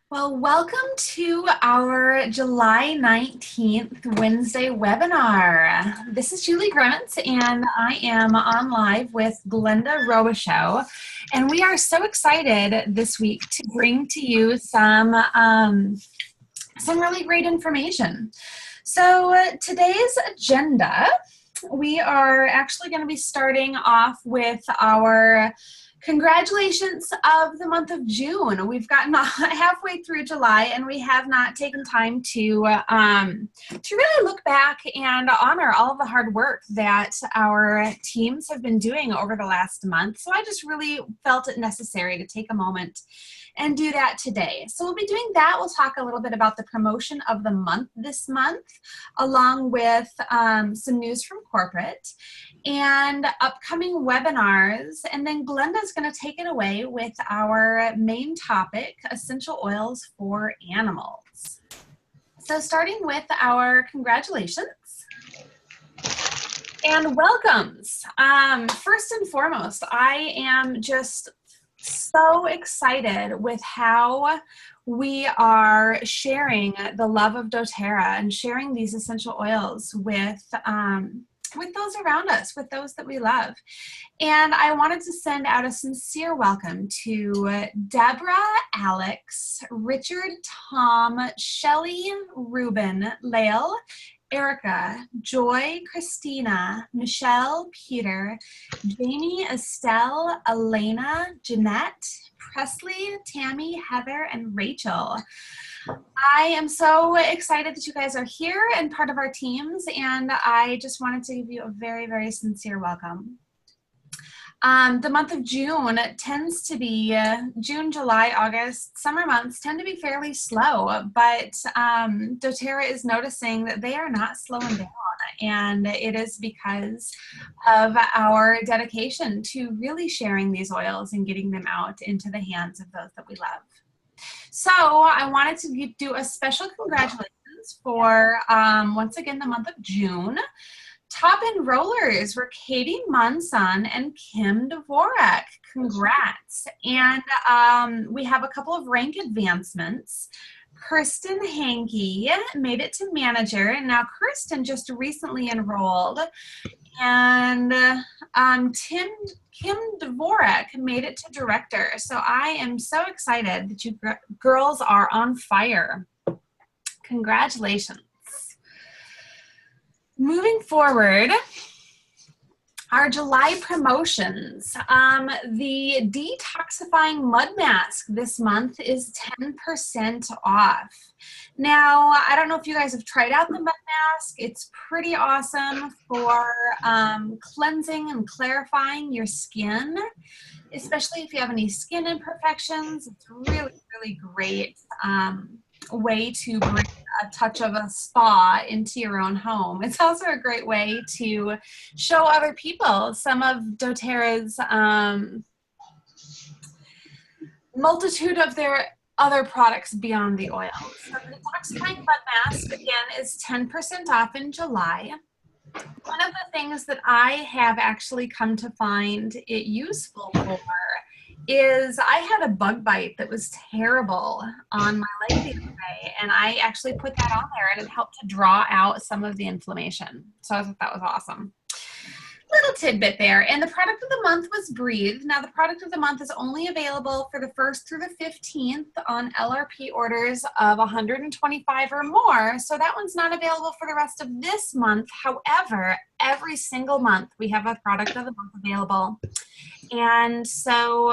Well, welcome to our July 19th Wednesday webinar. This is Julie Grimmett, and I am on live with Glenda Robichaux, and we are so excited this week to bring to you some really great information. So today's agenda, we are actually going to be starting off with our congratulations of the month of June. We've gotten halfway through July and we have not taken time to really look back and honor all of the hard work that our teams have been doing over the last month. So I just really felt it necessary to take a moment and do that today. So we'll be doing that. We'll talk a little bit about the promotion of the month this month, along with some news from corporate and upcoming webinars. And then Glenda's going to take it away with our main topic, essential oils for animals. So starting with our congratulations and welcomes. First and foremost, I am just so excited with how we are sharing the love of doTERRA and sharing these essential oils with those around us, with those that we love. And I wanted to send out a sincere welcome to Deborah, Alex, Richard, Tom, Shelly, Ruben, Lael, Erica, Joy, Christina, Michelle, Peter, Jamie, Estelle, Elena, Jeanette, Presley, Tammy, Heather, and Rachel. I am so excited that you guys are here and part of our teams, and I just wanted to give you a very, very sincere welcome. The month of June tends to be, June, July, August, summer months tend to be fairly slow, but doTERRA is noticing that they are not slowing down, and it is because of our dedication to really sharing these oils and getting them out into the hands of those that we love. So I wanted to do a special congratulations for, once again, the month of June. Top enrollers were Katie Munson and Kim Dvorak. Congrats. And we have a couple of rank advancements. Kirsten Hankey made it to manager, and now Kirsten just recently enrolled. And Kim Dvorak made it to director. So I am so excited that you girls are on fire. Congratulations. Moving forward, our July promotions. The detoxifying mud mask this month is 10% off. Now, I don't know if you guys have tried out the mud mask. It's pretty awesome for cleansing and clarifying your skin, especially if you have any skin imperfections. It's really, really great way to bring a touch of a spa into your own home. It's also a great way to show other people some of doTERRA's multitude of their other products beyond the oil. So the detoxifying mud mask, again, is 10% off in July. One of the things that I have actually come to find it useful for is I had a bug bite that was terrible on my leg the other day, and I actually put that on there, and it helped to draw out some of the inflammation. So I thought that was awesome. Little tidbit there. And the product of the month was Breathe. Now the product of the month is only available for the 1st through the 15th on LRP orders of 125 or more. So that one's not available for the rest of this month. However, every single month we have a product of the month available. And so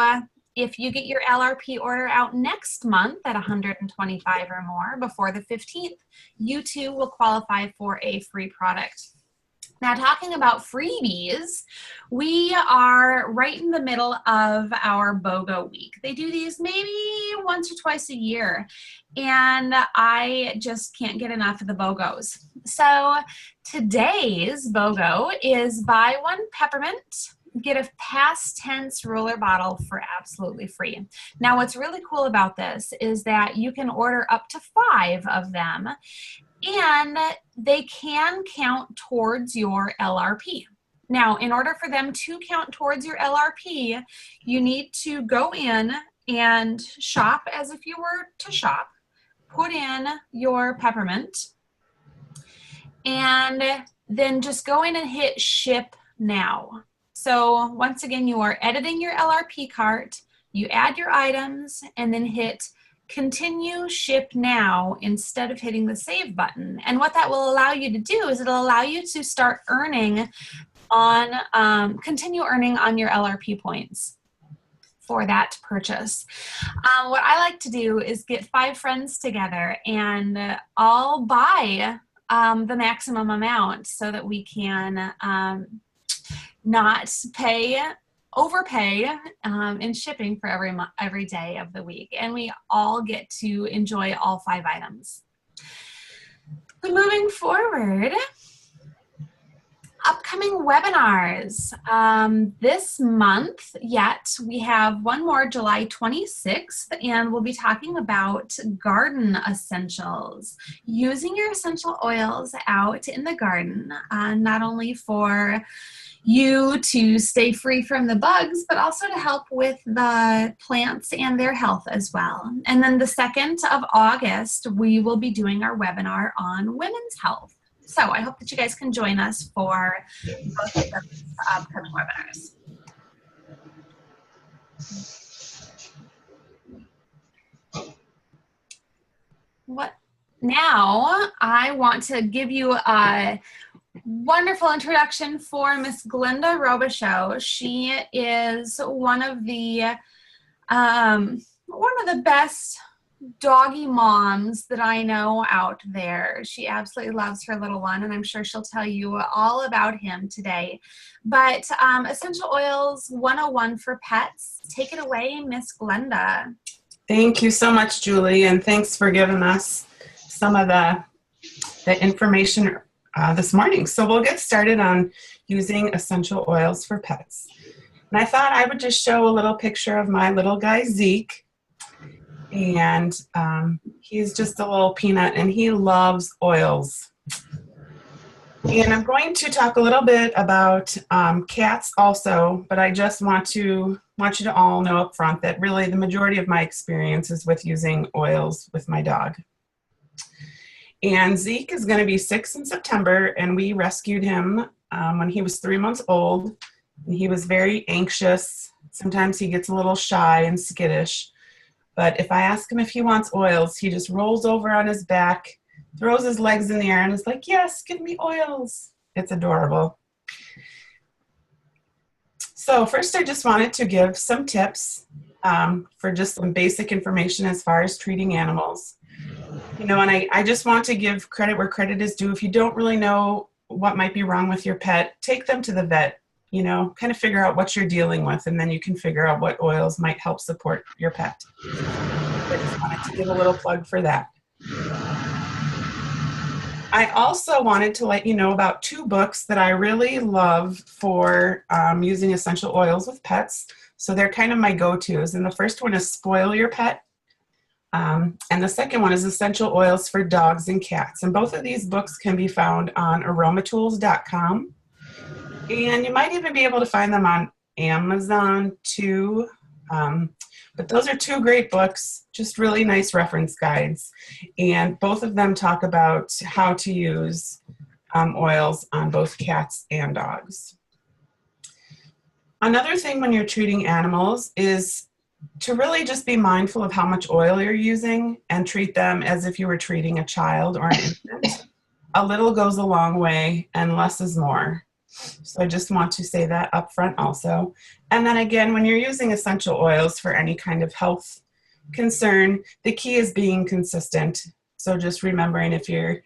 if you get your LRP order out next month at 125 or more before the 15th, you too will qualify for a free product. Now, talking about freebies, we are right in the middle of our BOGO week. They do these maybe once or twice a year, and I just can't get enough of the BOGOs. So today's BOGO is buy one peppermint, get a past tense roller bottle for absolutely free. Now, what's really cool about this is that you can order up to 5 of them, and they can count towards your LRP. Now, in order for them to count towards your LRP, you need to go in and shop as if you were to shop. Put in your peppermint and then just go in and hit ship now. So once again, you are editing your LRP cart, you add your items, and then hit continue ship now instead of hitting the save button. And what that will allow you to do is it'll allow you to start earning on, continue earning on your LRP points for that purchase. What I like to do is get 5 friends together and all buy the maximum amount so that we can not overpay in shipping for every day of the week, and we all get to enjoy all 5 items. So moving forward, upcoming webinars. This month yet, we have one more July 26th, and we'll be talking about garden essentials. Using your essential oils out in the garden, not only for you to stay free from the bugs, but also to help with the plants and their health as well. And then the 2nd of August, we will be doing our webinar on women's health. So I hope that you guys can join us for both of those upcoming webinars. Now I want to give you a wonderful introduction for Miss Glenda Robichaux. She is one of the best doggy moms that I know out there. She absolutely loves her little one, and I'm sure she'll tell you all about him today. But Essential Oils 101 for Pets. Take it away, Miss Glenda. Thank you so much, Julie, and thanks for giving us some of the information this morning. So we'll get started on using essential oils for pets. And I thought I would just show a little picture of my little guy, Zeke. And he's just a little peanut, and he loves oils. And I'm going to talk a little bit about cats also, but I just want you to all know up front that really the majority of my experience is with using oils with my dog. And Zeke is going to be 6 in September, and we rescued him when he was 3 months old. And he was very anxious. Sometimes he gets a little shy and skittish. But if I ask him if he wants oils, he just rolls over on his back, throws his legs in the air, and is like, yes, give me oils. It's adorable. So first, I just wanted to give some tips for just some basic information as far as treating animals. You know, and I just want to give credit where credit is due. If you don't really know what might be wrong with your pet, take them to the vet. You know, kind of figure out what you're dealing with, and then you can figure out what oils might help support your pet. I just wanted to give a little plug for that. I also wanted to let you know about 2 books that I really love for using essential oils with pets. So they're kind of my go-tos. And the first one is Spoil Your Pet. And the second one is Essential Oils for Dogs and Cats. And both of these books can be found on aromatools.com. And you might even be able to find them on Amazon too. But those are 2 great books, just really nice reference guides. And both of them talk about how to use oils on both cats and dogs. Another thing when you're treating animals is to really just be mindful of how much oil you're using and treat them as if you were treating a child or an infant. A little goes a long way, and less is more. So I just want to say that up front also. And then again, when you're using essential oils for any kind of health concern, the key is being consistent. So just remembering if you're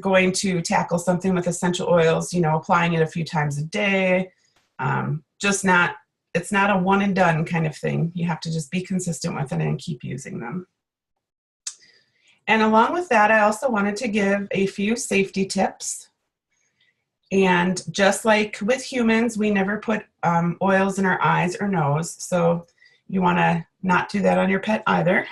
going to tackle something with essential oils, you know, applying it a few times a day, it's not a one and done kind of thing. You have to just be consistent with it and keep using them. And along with that, I also wanted to give a few safety tips. And just like with humans, we never put oils in our eyes or nose. So you want to not do that on your pet either.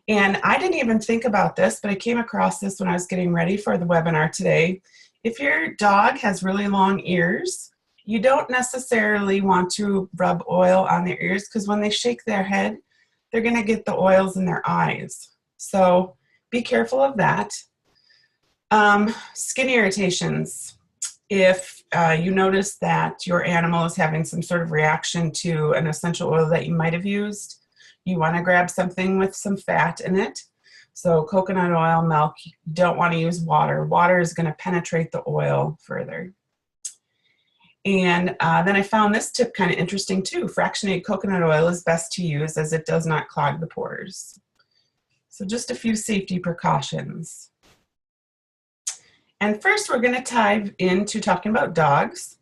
And I didn't even think about this, but I came across this when I was getting ready for the webinar today. If your dog has really long ears, you don't necessarily want to rub oil on their ears, because when they shake their head, they're going to get the oils in their eyes. So be careful of that. Skin irritations. If you notice that your animal is having some sort of reaction to an essential oil that you might have used, you want to grab something with some fat in it. So coconut oil, milk, you don't want to use water. Water is going to penetrate the oil further. And then I found this tip kind of interesting too. Fractionated coconut oil is best to use as it does not clog the pores. So just a few safety precautions. And first we're going to dive into talking about dogs.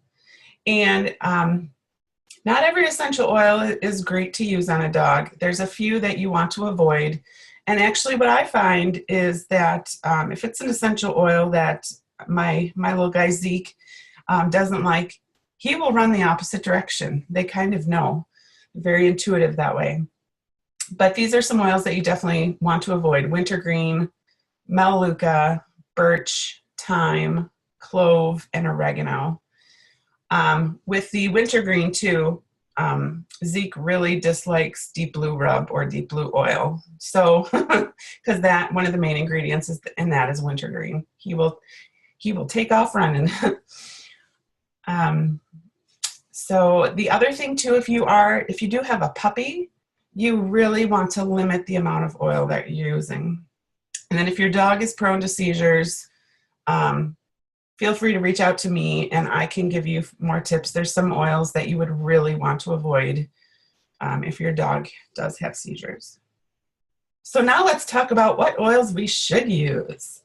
And not every essential oil is great to use on a dog. There's a few that you want to avoid. And actually what I find is that if it's an essential oil that my little guy Zeke doesn't like, he will run the opposite direction. They kind of know. Very intuitive that way. But these are some oils that you definitely want to avoid. Wintergreen, melaleuca, birch, thyme, clove, and oregano. With the wintergreen too, Zeke really dislikes deep blue rub or deep blue oil. So, because that one of the main ingredients in that is wintergreen. He will take off running. So the other thing too, if you do have a puppy, you really want to limit the amount of oil that you're using. And then if your dog is prone to seizures, feel free to reach out to me and I can give you more tips. There's some oils that you would really want to avoid if your dog does have seizures. So now let's talk about what oils we should use.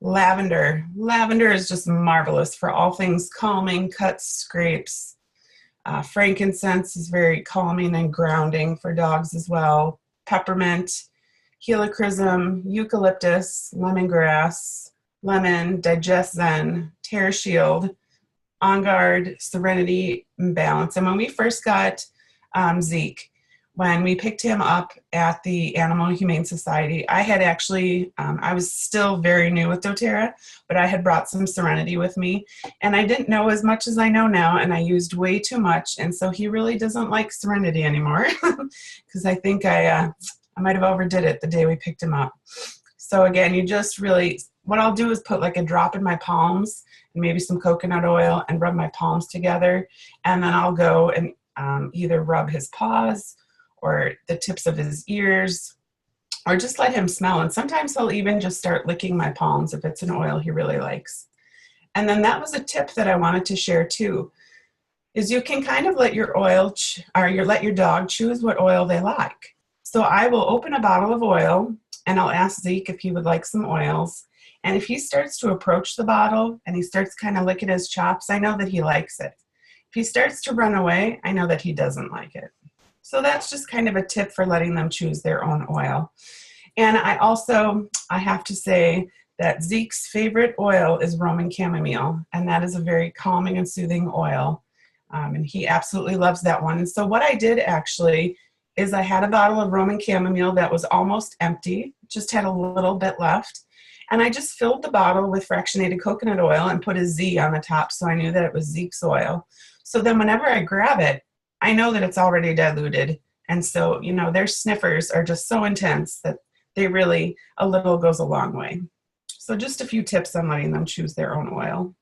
Lavender. Lavender is just marvelous for all things calming, cuts, scrapes. Frankincense is very calming and grounding for dogs as well. Peppermint, helichrysum, eucalyptus, lemongrass, lemon, Digest Zen, TerraShield, On Guard, Serenity, and Balance. And when we first got Zeke, when we picked him up at the Animal Humane Society, I had actually, I was still very new with doTERRA, but I had brought some Serenity with me, and I didn't know as much as I know now, and I used way too much, and so he really doesn't like Serenity anymore, because I think I might have overdid it the day we picked him up. So again, you just really, what I'll do is put like a drop in my palms, and maybe some coconut oil, and rub my palms together, and then I'll go and either rub his paws, or the tips of his ears, or just let him smell. And sometimes he'll even just start licking my palms if it's an oil he really likes. And then that was a tip that I wanted to share too, is you can kind of let your let your dog choose what oil they like. So I will open a bottle of oil and I'll ask Zeke if he would like some oils. And if he starts to approach the bottle and he starts kind of licking his chops, I know that he likes it. If he starts to run away, I know that he doesn't like it. So that's just kind of a tip for letting them choose their own oil. And I have to say that Zeke's favorite oil is Roman chamomile, and that is a very calming and soothing oil. And he absolutely loves that one. And so what I did actually is I had a bottle of Roman chamomile that was almost empty, just had a little bit left. And I just filled the bottle with fractionated coconut oil and put a Z on the top so I knew that it was Zeke's oil. So then whenever I grab it, I know that it's already diluted. And so, their sniffers are just so intense that a little goes a long way. So just a few tips on letting them choose their own oil.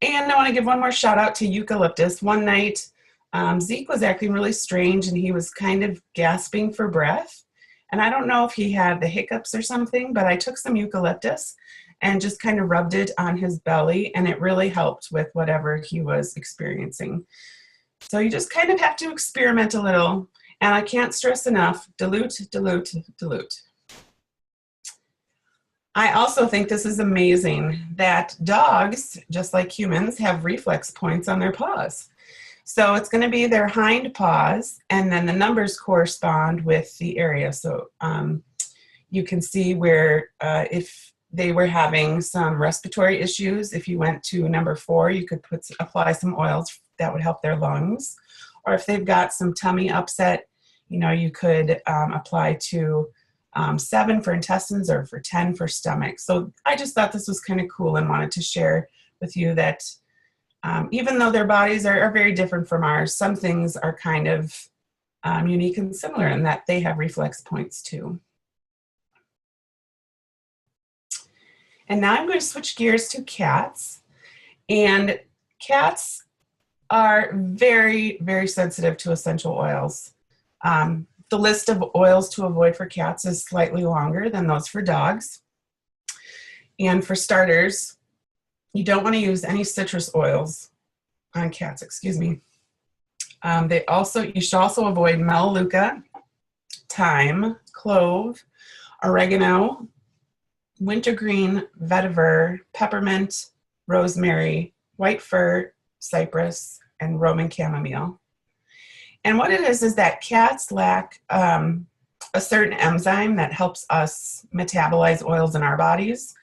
And I want to give one more shout out to eucalyptus. One night, Zeke was acting really strange and he was kind of gasping for breath. And I don't know if he had the hiccups or something, but I took some eucalyptus and just kind of rubbed it on his belly, and it really helped with whatever he was experiencing. So you just kind of have to experiment a little, and I can't stress enough, dilute, dilute, dilute. I also think this is amazing that dogs, just like humans, have reflex points on their paws. So it's going to be their hind paws, and then the numbers correspond with the area. So you can see where if they were having some respiratory issues, if you went to number 4, you could apply some oils that would help their lungs. Or if they've got some tummy upset, you could apply to 7 for intestines or for 10 for stomach. So I just thought this was kind of cool and wanted to share with you that even though their bodies are very different from ours, some things are kind of unique and similar in that they have reflex points too. And now I'm going to switch gears to cats. And cats are very, very sensitive to essential oils. The list of oils to avoid for cats is slightly longer than those for dogs. And for starters, you don't want to use any citrus oils on cats, excuse me. You should also avoid melaleuca, thyme, clove, oregano, wintergreen, vetiver, peppermint, rosemary, white fir, cypress, and Roman chamomile. And what it is that cats lack a certain enzyme that helps us metabolize oils in our bodies.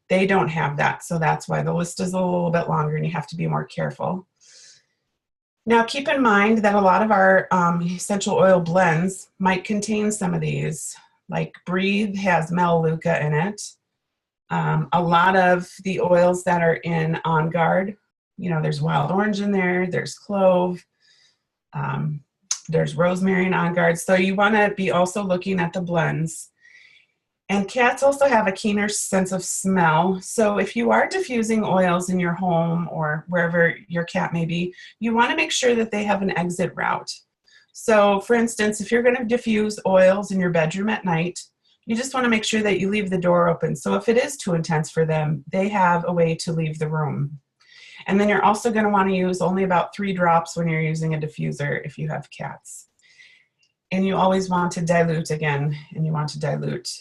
They don't have that, so that's why the list is a little bit longer and you have to be more careful. Now keep in mind that a lot of our essential oil blends might contain some of these, like Breathe has melaleuca in it. A lot of the oils that are in On Guard, there's wild orange in there, there's clove, there's rosemary in On Guard. So you want to be also looking at the blends. And cats also have a keener sense of smell. So if you are diffusing oils in your home or wherever your cat may be, you want to make sure that they have an exit route. So for instance, if you're going to diffuse oils in your bedroom at night, you just want to make sure that you leave the door open. So if it is too intense for them, they have a way to leave the room. And then you're also going to want to use only about 3 drops when you're using a diffuser if you have cats. And you always want to dilute again, and you want to dilute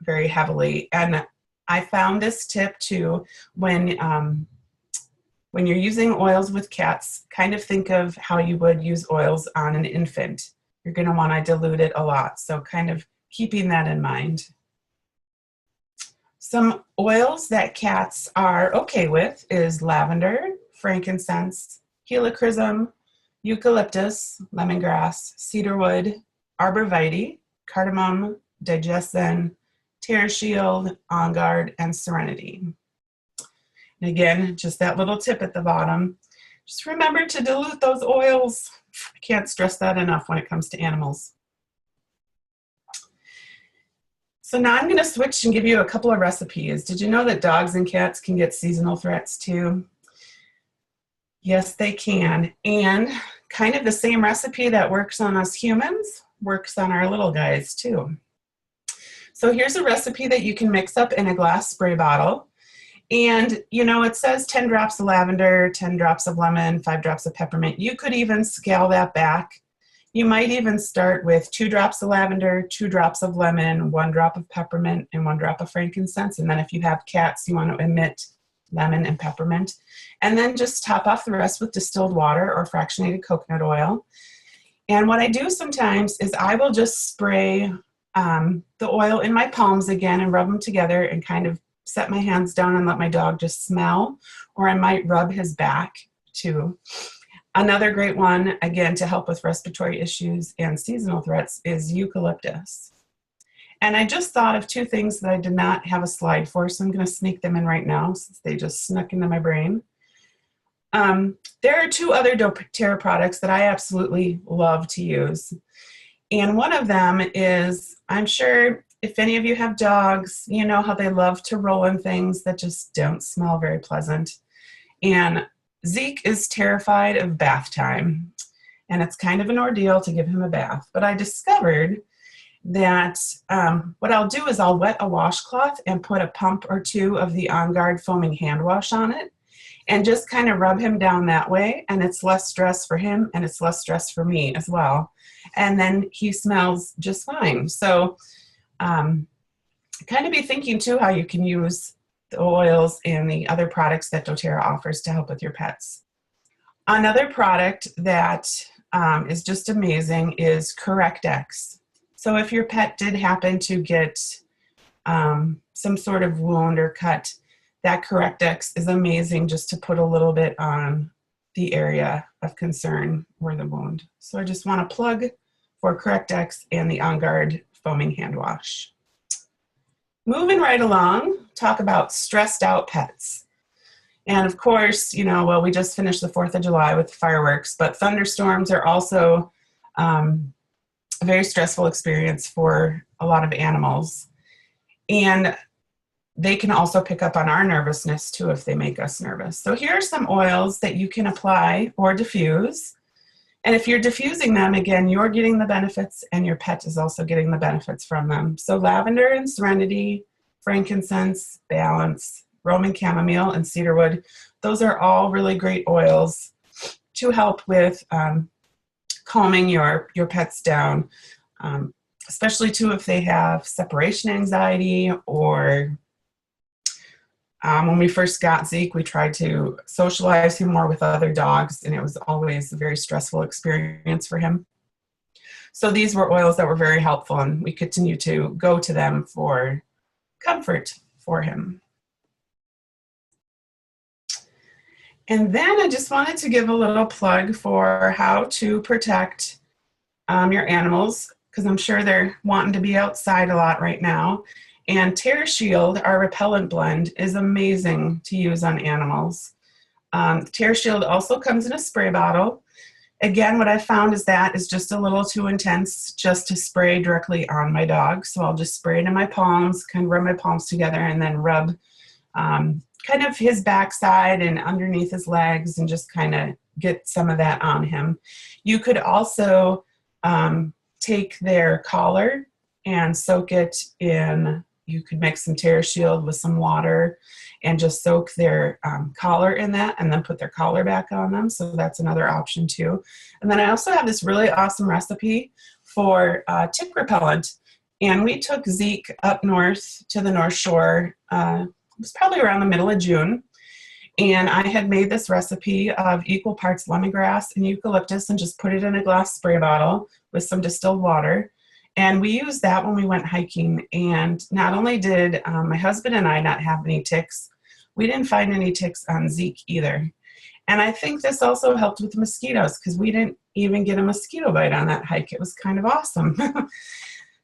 very heavily. And I found this tip too when you're using oils with cats, kind of think of how you would use oils on an infant. You're going to want to dilute it a lot. So kind of keeping that in mind. Some oils that cats are okay with is lavender, frankincense, helichrysum, eucalyptus, lemongrass, cedarwood, arborvitae, cardamom, digestion, Terra Shield, On Guard, and Serenity. And again, just that little tip at the bottom. Just remember to dilute those oils. I can't stress that enough when it comes to animals. So now I'm going to switch and give you a couple of recipes. Did you know that dogs and cats can get seasonal threats too? Yes, they can. And kind of the same recipe that works on us humans works on our little guys too. So here's a recipe that you can mix up in a glass spray bottle. And, it says 10 drops of lavender, 10 drops of lemon, 5 drops of peppermint. You could even scale that back. You might even start with 2 drops of lavender, 2 drops of lemon, 1 drop of peppermint, and 1 drop of frankincense. And then if you have cats, you want to omit lemon and peppermint. And then just top off the rest with distilled water or fractionated coconut oil. And what I do sometimes is I will just spray the oil in my palms again and rub them together and kind of set my hands down and let my dog just smell, or I might rub his back too. Another great one, again, to help with respiratory issues and seasonal threats is eucalyptus. And I just thought of 2 things that I did not have a slide for, so I'm going to sneak them in right now since they just snuck into my brain. There are 2 other doTERRA products that I absolutely love to use. And one of them is, I'm sure if any of you have dogs, you know how they love to roll in things that just don't smell very pleasant. And Zeke is terrified of bath time. And it's kind of an ordeal to give him a bath. But I discovered that what I'll do is I'll wet a washcloth and put a pump or 2 of the On Guard foaming hand wash on it. And just kind of rub him down that way, and it's less stress for him, and it's less stress for me as well. And then he smells just fine. So kind of be thinking too how you can use the oils and the other products that doTERRA offers to help with your pets. Another product that is just amazing is Correct-X. So if your pet did happen to get some sort of wound or cut, that Correct-X is amazing just to put a little bit on the area of concern or the wound. So I just want to plug for Correct-X and the On Guard foaming hand wash. Moving right along, talk about stressed out pets. And of course, well, we just finished the 4th of July with fireworks, but thunderstorms are also a very stressful experience for a lot of animals. And they can also pick up on our nervousness too if they make us nervous. So here are some oils that you can apply or diffuse. And if you're diffusing them, again, you're getting the benefits and your pet is also getting the benefits from them. So lavender and serenity, frankincense, balance, Roman chamomile, and cedarwood. Those are all really great oils to help with calming your pets down, especially too if they have separation anxiety or when we first got Zeke, we tried to socialize him more with other dogs, and it was always a very stressful experience for him. So these were oils that were very helpful, and we continue to go to them for comfort for him. And then I just wanted to give a little plug for how to protect your animals, because I'm sure they're wanting to be outside a lot right now. And TerraShield, our repellent blend, is amazing to use on animals. TerraShield also comes in a spray bottle. Again, what I found is that is just a little too intense just to spray directly on my dog. So I'll just spray it in my palms, kind of rub my palms together, and then rub kind of his backside and underneath his legs and just kind of get some of that on him. You could also take their collar and soak it in. You could mix some TerraShield with some water and just soak their collar in that and then put their collar back on them. So that's another option too. And then I also have this really awesome recipe for tick repellent. And we took Zeke up north to the North Shore. It was probably around the middle of June. And I had made this recipe of equal parts lemongrass and eucalyptus and just put it in a glass spray bottle with some distilled water. And we used that when we went hiking. And not only did my husband and I not have any ticks, we didn't find any ticks on Zeke either. And I think this also helped with the mosquitoes because we didn't even get a mosquito bite on that hike. It was kind of awesome.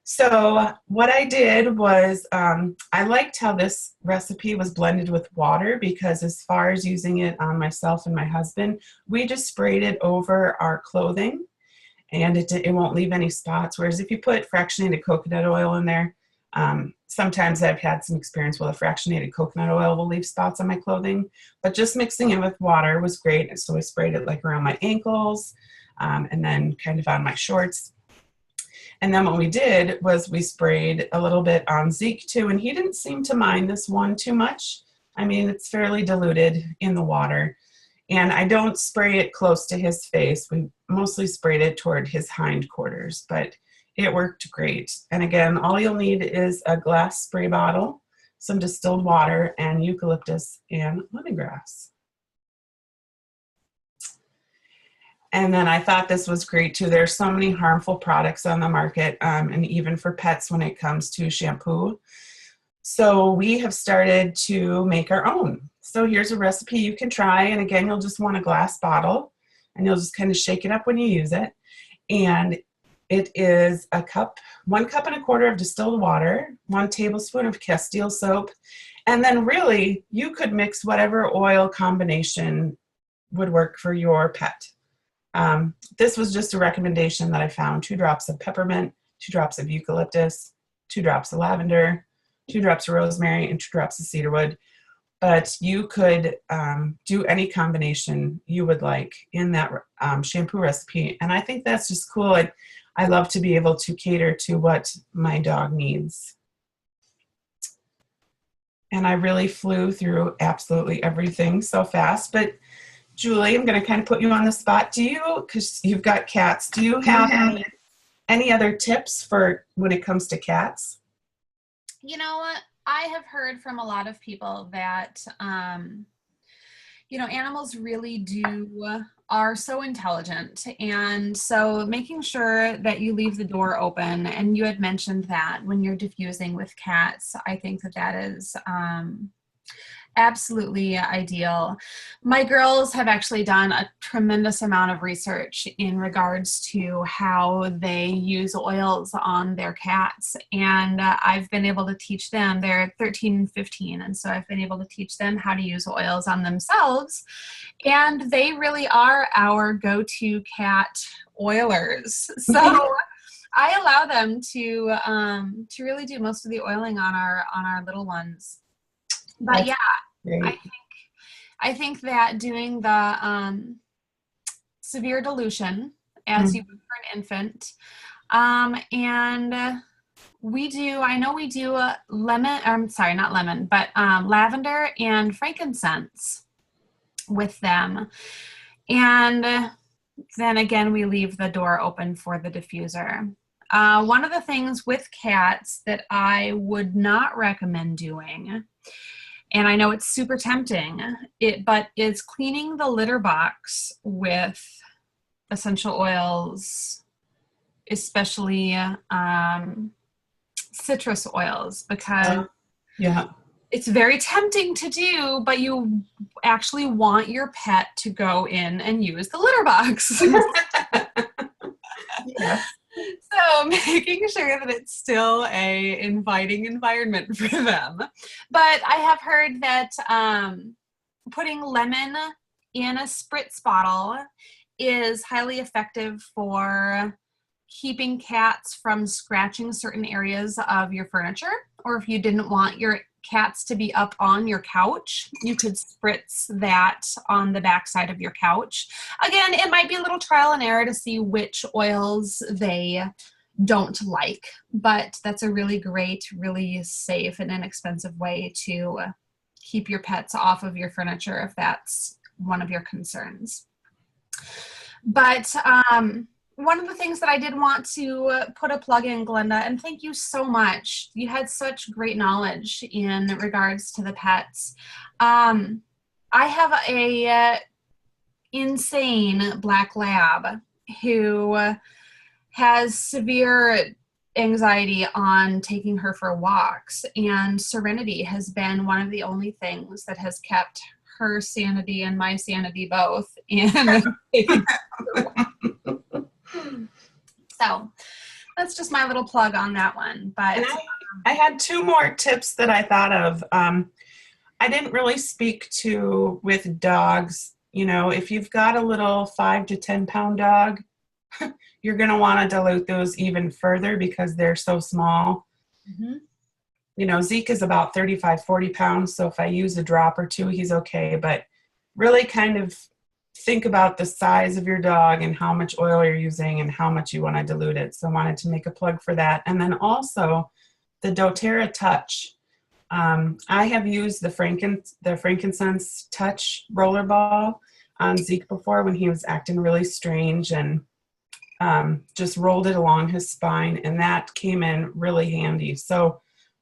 So what I did was I liked how this recipe was blended with water because as far as using it on myself and my husband, we just sprayed it over our clothing. And it won't leave any spots. Whereas if you put fractionated coconut oil in there, sometimes I've had some experience where the fractionated coconut oil will leave spots on my clothing. But just mixing it with water was great. So I sprayed it like around my ankles and then kind of on my shorts. And then what we did was we sprayed a little bit on Zeke too. And he didn't seem to mind this one too much. I mean, it's fairly diluted in the water. And I don't spray it close to his face. We mostly sprayed it toward his hindquarters, but it worked great. And again, all you'll need is a glass spray bottle, some distilled water, and eucalyptus and lemongrass. And then I thought this was great too. There's so many harmful products on the market, and even for pets when it comes to shampoo. So we have started to make our own. So here's a recipe you can try. And again, you'll just want a glass bottle and you'll just kind of shake it up when you use it. And it is 1 cup and a quarter of distilled water, 1 tablespoon of Castile soap. And then really you could mix whatever oil combination would work for your pet. This was just a recommendation that I found: 2 drops of peppermint, 2 drops of eucalyptus, 2 drops of lavender, 2 drops of rosemary, and 2 drops of cedarwood. But you could do any combination you would like in that shampoo recipe. And I think that's just cool. I love to be able to cater to what my dog needs. And I really flew through absolutely everything so fast. But Julie, I'm going to kind of put you on the spot. Because you've got cats, do you have any other tips for when it comes to cats? You know what? I have heard from a lot of people that, animals really are so intelligent. And so making sure that you leave the door open, and you had mentioned that when you're diffusing with cats, I think that is absolutely ideal. My girls have actually done a tremendous amount of research in regards to how they use oils on their cats. And I've been able to teach them, they're 13 and 15. And so I've been able to teach them how to use oils on themselves. And they really are our go-to cat oilers. So I allow them to really do most of the oiling on our little ones. But That's yeah, great. I think that doing the severe dilution as you would for an infant, and I know we do lemon, I'm sorry, not lemon, but lavender and frankincense with them. And then again, we leave the door open for the diffuser. One of the things with cats that I would not recommend doing, and I know it's super tempting, but is cleaning the litter box with essential oils, especially citrus oils, because yeah, it's very tempting to do, but you actually want your pet to go in and use the litter box. yeah. So making sure that it's still a inviting environment for them. But I have heard that putting lemon in a spritz bottle is highly effective for keeping cats from scratching certain areas of your furniture, or if you didn't want your cats to be up on your couch, you could spritz that on the backside of your couch. Again, it might be a little trial and error to see which oils they don't like, but that's a really great, really safe and inexpensive way to keep your pets off of your furniture if that's one of your concerns. But one of the things that I did want to put a plug in, Glenda, and thank you so much. You had such great knowledge in regards to the pets. I have a insane black lab who has severe anxiety on taking her for walks, and Serenity has been one of the only things that has kept her sanity and my sanity both in So that's just my little plug on that one. But And I had two more tips that I thought of. I didn't really speak to with dogs. You know, if you've got a little 5 to 10 pound dog, you're going to want to dilute those even further because they're so small. mm-hmm. You know, Zeke is about 35, 40 pounds. So if I use a drop or two, he's okay. But really kind of think about the size of your dog and how much oil you're using and how much you want to dilute it. So I wanted to make a plug for that. And then also the doTERRA Touch. I have used the frankincense touch roller ball on Zeke before when he was acting really strange, and just rolled it along his spine, and that came in really handy. So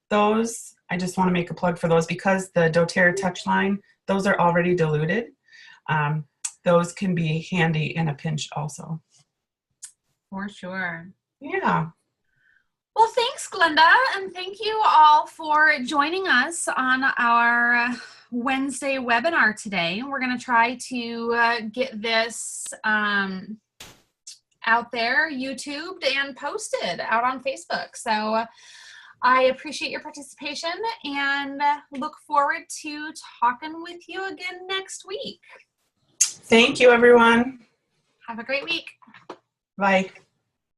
those, I just want to make a plug for those because the doTERRA Touch line, those are already diluted. Those can be handy in a pinch also. For sure. Yeah. Well, thanks, Glenda, and thank you all for joining us on our Wednesday webinar today. We're going to try to get this out there, YouTubed, and posted out on Facebook. So I appreciate your participation and look forward to talking with you again next week. Thank you, everyone. Have a great week. Bye.